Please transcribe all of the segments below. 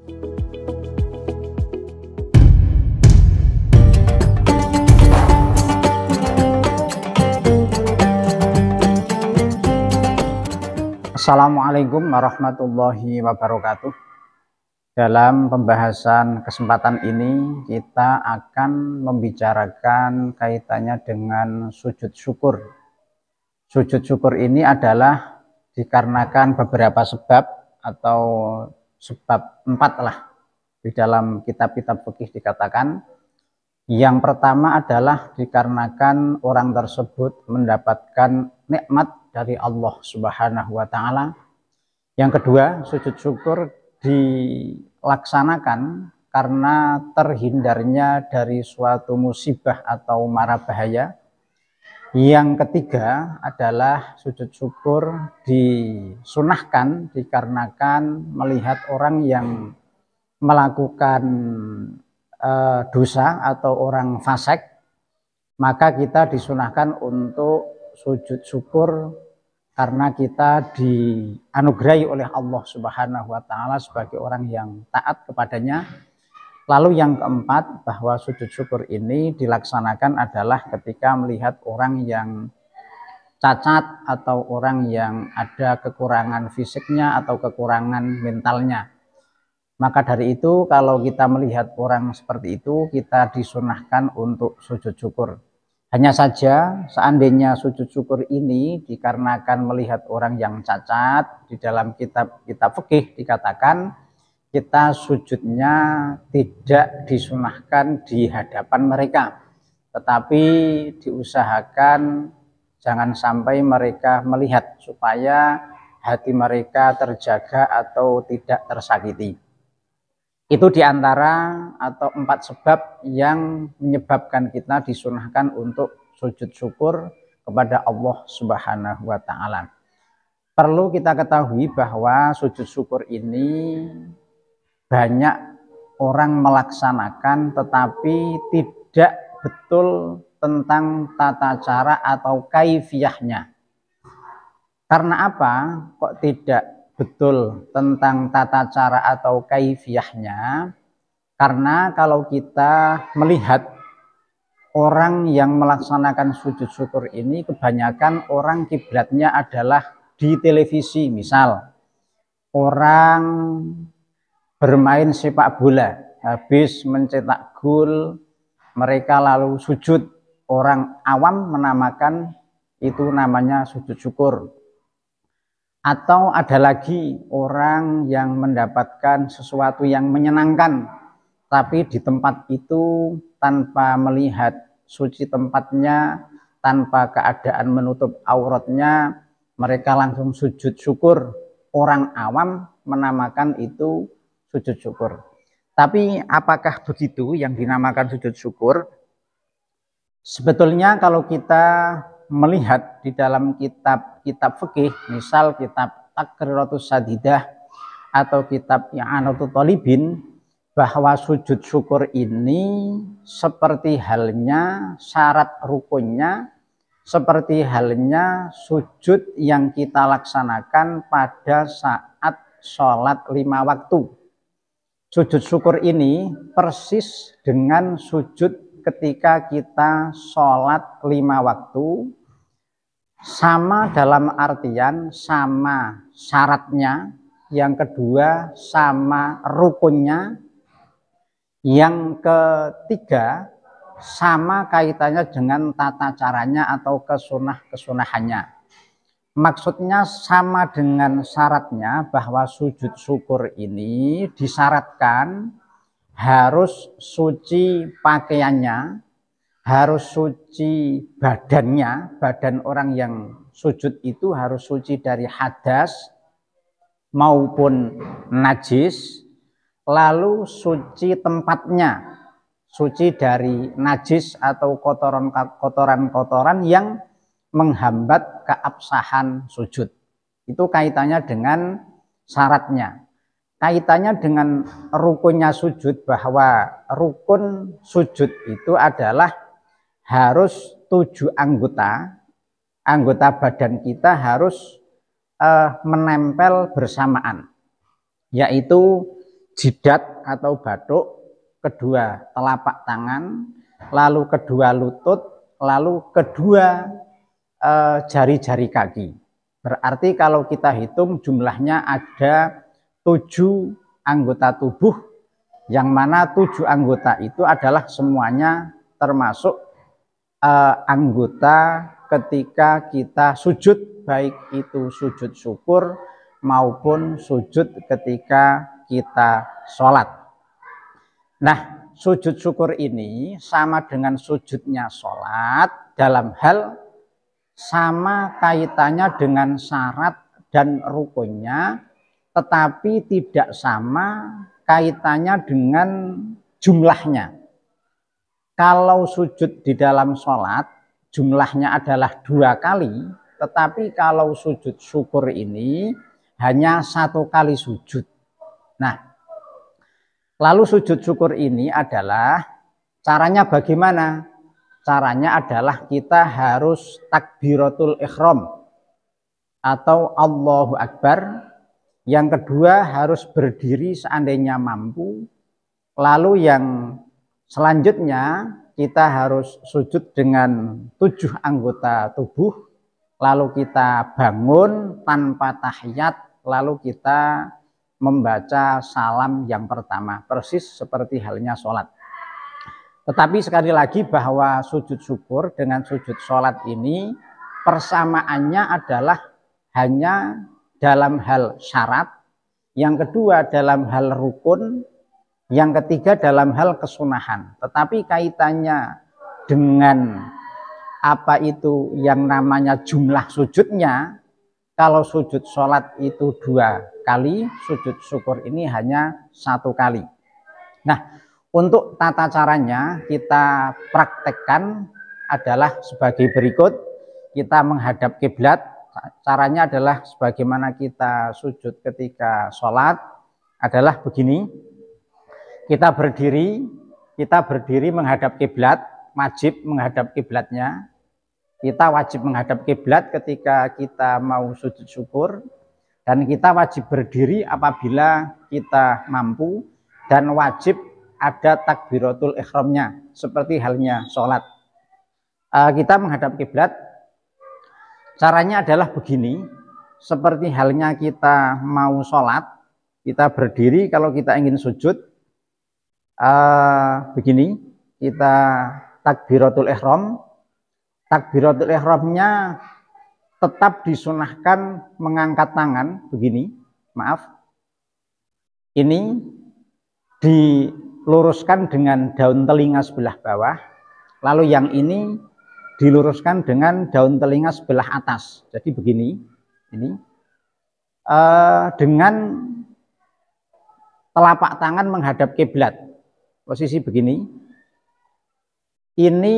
Assalamualaikum warahmatullahi wabarakatuh. Dalam pembahasan kesempatan ini kita akan membicarakan kaitannya dengan sujud syukur. Sujud syukur ini adalah dikarenakan beberapa sebab atau sebab 4 lah di dalam kitab-kitab fikih dikatakan. Yang pertama adalah dikarenakan orang tersebut mendapatkan nikmat dari Allah Subhanahu wa Ta'ala. Yang kedua, sujud syukur dilaksanakan karena terhindarnya dari suatu musibah atau mara bahaya. Yang ketiga adalah sujud syukur disunahkan dikarenakan melihat orang yang melakukan dosa atau orang fasik, maka kita disunahkan untuk sujud syukur karena kita dianugerahi oleh Allah Subhanahu wa Ta'ala sebagai orang yang taat kepadanya. Lalu yang keempat, bahwa sujud syukur ini dilaksanakan adalah ketika melihat orang yang cacat atau orang yang ada kekurangan fisiknya atau kekurangan mentalnya. Maka dari itu kalau kita melihat orang seperti itu, kita disunahkan untuk sujud syukur. Hanya saja seandainya sujud syukur ini dikarenakan melihat orang yang cacat, di dalam kitab-kitab fikih dikatakan kita sujudnya tidak disunahkan di hadapan mereka, tetapi diusahakan jangan sampai mereka melihat supaya hati mereka terjaga atau tidak tersakiti. Itu diantara atau 4 sebab yang menyebabkan kita disunahkan untuk sujud syukur kepada Allah Subhanahu wa Ta'ala. Perlu kita ketahui bahwa sujud syukur ini banyak orang melaksanakan tetapi tidak betul tentang tata cara atau kaifiyahnya. Karena apa? Kok tidak betul tentang tata cara atau kaifiyahnya? Karena kalau kita melihat orang yang melaksanakan sujud syukur ini, kebanyakan orang kiblatnya adalah di televisi. Misal orang bermain sepak bola, habis mencetak gol mereka lalu sujud. Orang awam menamakan itu namanya sujud syukur. Atau ada lagi orang yang mendapatkan sesuatu yang menyenangkan, tapi di tempat itu tanpa melihat suci tempatnya, tanpa keadaan menutup auratnya, mereka langsung sujud syukur. Orang awam menamakan itu sujud syukur. Tapi apakah begitu yang dinamakan sujud syukur? Sebetulnya kalau kita melihat di dalam kitab-kitab fikih, misal kitab Taqriratus Sadidah atau kitab I'anatul Thalibin, bahwa sujud syukur ini seperti halnya syarat rukunnya, seperti halnya sujud yang kita laksanakan pada saat sholat 5 waktu. Sujud syukur ini persis dengan sujud ketika kita sholat 5 waktu, sama dalam artian sama syaratnya, yang kedua sama rukunnya, yang ketiga sama kaitannya dengan tata caranya atau kesunahannya. Maksudnya sama dengan syaratnya, bahwa sujud syukur ini disyaratkan harus suci pakaiannya, harus suci badannya, badan orang yang sujud itu harus suci dari hadas maupun najis, lalu suci tempatnya, suci dari najis atau kotoran-kotoran yang menghambat keabsahan sujud. Itu kaitannya dengan syaratnya. Kaitannya dengan rukunnya sujud, bahwa rukun sujud itu adalah harus 7 anggota badan kita harus menempel bersamaan, yaitu jidat atau batuk, kedua telapak tangan, lalu kedua lutut, lalu kedua jari-jari kaki. Berarti kalau kita hitung jumlahnya ada 7 anggota tubuh, yang mana 7 anggota itu adalah semuanya termasuk anggota ketika kita sujud, baik itu sujud syukur maupun sujud ketika kita sholat. Nah, sujud syukur ini sama dengan sujudnya sholat dalam hal sama kaitannya dengan syarat dan rukunnya, tetapi tidak sama kaitannya dengan jumlahnya. Kalau sujud di dalam sholat jumlahnya adalah 2 kali, tetapi kalau sujud syukur ini hanya 1 kali sujud. Nah, lalu sujud syukur ini adalah caranya bagaimana? Caranya adalah kita harus takbiratul ihram atau Allahu Akbar. Yang kedua harus berdiri seandainya mampu. Lalu yang selanjutnya kita harus sujud dengan 7 anggota tubuh. Lalu kita bangun tanpa tahiyat. Lalu kita membaca salam yang pertama. Persis seperti halnya sholat. Tetapi sekali lagi bahwa sujud syukur dengan sujud sholat ini persamaannya adalah hanya dalam hal syarat, yang kedua dalam hal rukun, yang ketiga dalam hal kesunahan. Tetapi kaitannya dengan apa itu yang namanya jumlah sujudnya, kalau sujud sholat itu 2 kali, sujud syukur ini hanya 1 kali. Nah, untuk tata caranya kita praktekkan adalah sebagai berikut. Kita menghadap kiblat. Caranya adalah sebagaimana kita sujud ketika sholat adalah begini. Kita berdiri menghadap kiblat, wajib menghadap kiblatnya. Kita wajib menghadap kiblat ketika kita mau sujud syukur, dan kita wajib berdiri apabila kita mampu, dan wajib ada takbiratul ihramnya seperti halnya sholat. Kita menghadap kiblat, caranya adalah begini. Seperti halnya kita mau sholat, kita berdiri. Kalau kita ingin sujud, begini, kita takbiratul ihram. Takbiratul ihramnya tetap disunahkan mengangkat tangan begini, maaf, ini diluruskan dengan daun telinga sebelah bawah, lalu yang ini diluruskan dengan daun telinga sebelah atas. Jadi begini, ini dengan telapak tangan menghadap kiblat, posisi begini. Ini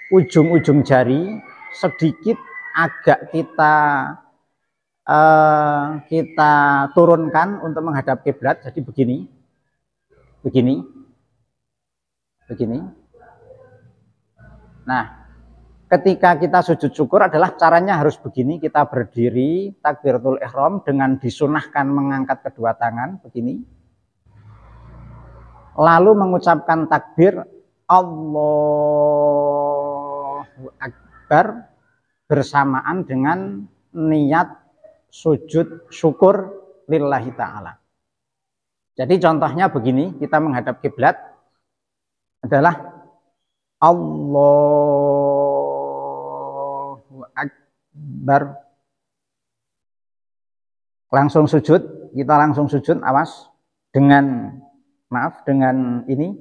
ujung-ujung jari sedikit agak kita turunkan untuk menghadap kiblat. Jadi begini. Nah, ketika kita sujud syukur adalah caranya harus begini. Kita berdiri takbiratul ihram dengan disunahkan mengangkat kedua tangan begini, lalu mengucapkan takbir Allahu Akbar bersamaan dengan niat sujud syukur lillahi ta'ala. Jadi contohnya begini, kita menghadap kiblat adalah Allahu Akbar. Langsung sujud, kita langsung sujud, awas, dengan ini,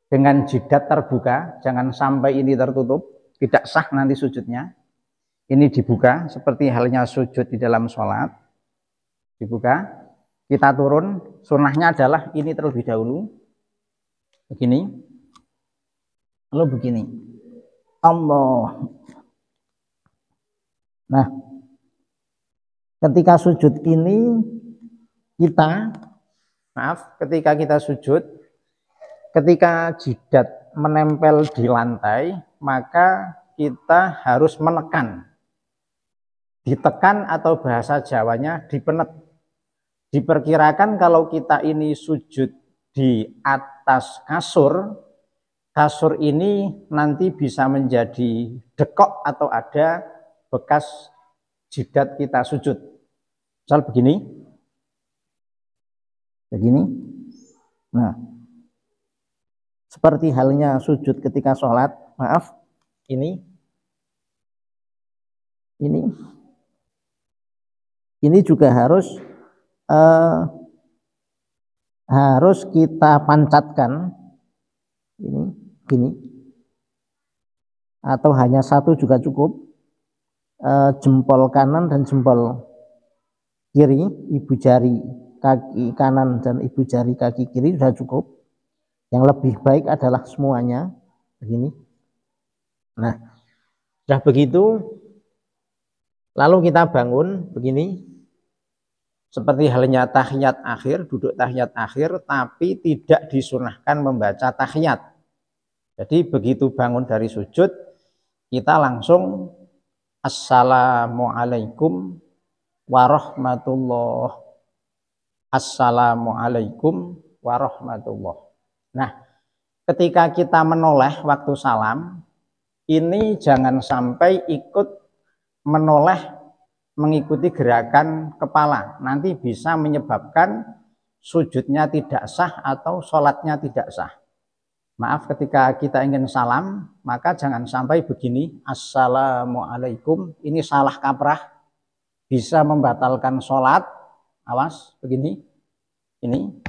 dengan jidat terbuka, jangan sampai ini tertutup, tidak sah nanti sujudnya. Ini dibuka seperti halnya sujud di dalam sholat, dibuka. Kita turun, sunnahnya adalah ini terlebih dahulu, begini, lalu begini, Allah. Nah, ketika sujud ini ketika kita sujud, ketika jidat menempel di lantai, maka kita harus menekan, ditekan atau bahasa Jawanya dipenet. Diperkirakan kalau kita ini sujud di atas kasur, kasur ini nanti bisa menjadi dekok atau ada bekas jidat kita sujud. Misal begini. Nah, seperti halnya sujud ketika sholat, maaf, ini juga harus kita pancatkan, gini, atau hanya satu juga cukup, jempol kanan dan jempol kiri, ibu jari kaki kanan dan ibu jari kaki kiri sudah cukup. Yang lebih baik adalah semuanya begini. Nah, sudah begitu, lalu kita bangun begini, seperti halnya tahiyat akhir, duduk tahiyat akhir, tapi tidak disunahkan membaca tahiyat. Jadi begitu bangun dari sujud, kita langsung Assalamualaikum warahmatullahi. Assalamualaikum warahmatullahi. Nah, ketika kita menoleh waktu salam, ini jangan sampai ikut menoleh mengikuti gerakan kepala. Nanti bisa menyebabkan sujudnya tidak sah atau sholatnya tidak sah. Maaf, ketika kita ingin salam, maka jangan sampai begini, Assalamualaikum, ini salah kaprah, bisa membatalkan sholat. Awas, begini, ini.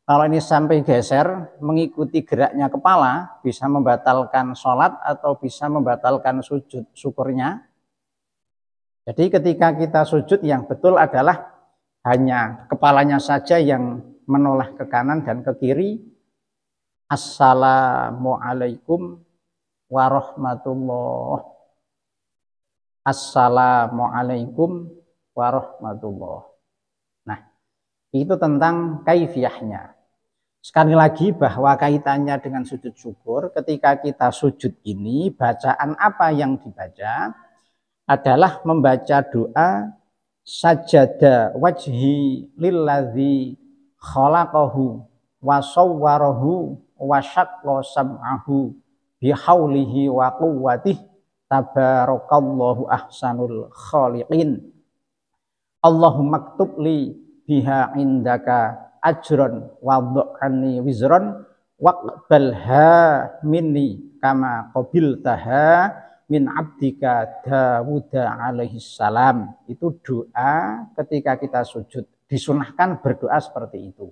Kalau ini sampai geser, mengikuti geraknya kepala, bisa membatalkan sholat atau bisa membatalkan sujud syukurnya. Jadi ketika kita sujud yang betul adalah hanya kepalanya saja yang menoleh ke kanan dan ke kiri. Assalamualaikum warahmatullahi. Assalamualaikum warahmatullahi. Nah, itu tentang kaifiyahnya. Sekali lagi bahwa kaitannya dengan sujud syukur, ketika kita sujud ini, bacaan apa yang dibaca adalah membaca doa sajada wajhi lilladzi khalaqahu wa sawwarahu wa syaqqa sam'ahu bihaulihi wa quwwatihi tabarakallahu ahsanul khaliqin. Allahumma ktub li biha indaka ajron wa dhu'ani wizron waqbalha minni kama qabiltaha min abdika Dawuda alaihi salam. Itu doa ketika kita sujud. Disunahkan berdoa seperti itu.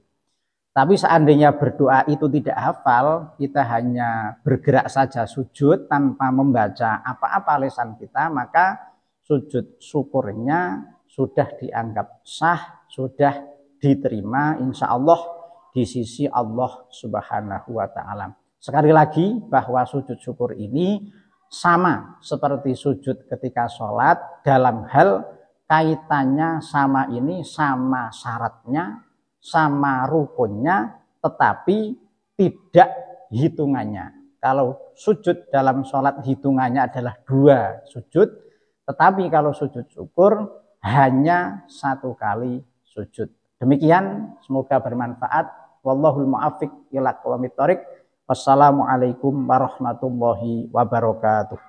Tapi seandainya berdoa itu tidak hafal, kita hanya bergerak saja sujud tanpa membaca apa-apa lisan kita, maka sujud syukurnya sudah dianggap sah, sudah diterima insya Allah di sisi Allah Subhanahu wa Ta'ala. Sekali lagi bahwa sujud syukur ini sama seperti sujud ketika sholat, dalam hal kaitannya sama ini, sama syaratnya, sama rukunnya, tetapi tidak hitungannya. Kalau sujud dalam sholat hitungannya adalah 2 sujud, tetapi kalau sujud syukur hanya 1 kali sujud. Demikian, semoga bermanfaat. Wallahul muwaffiq ila aqwamit thoriq. Wassalamualaikum warahmatullahi wabarakatuh.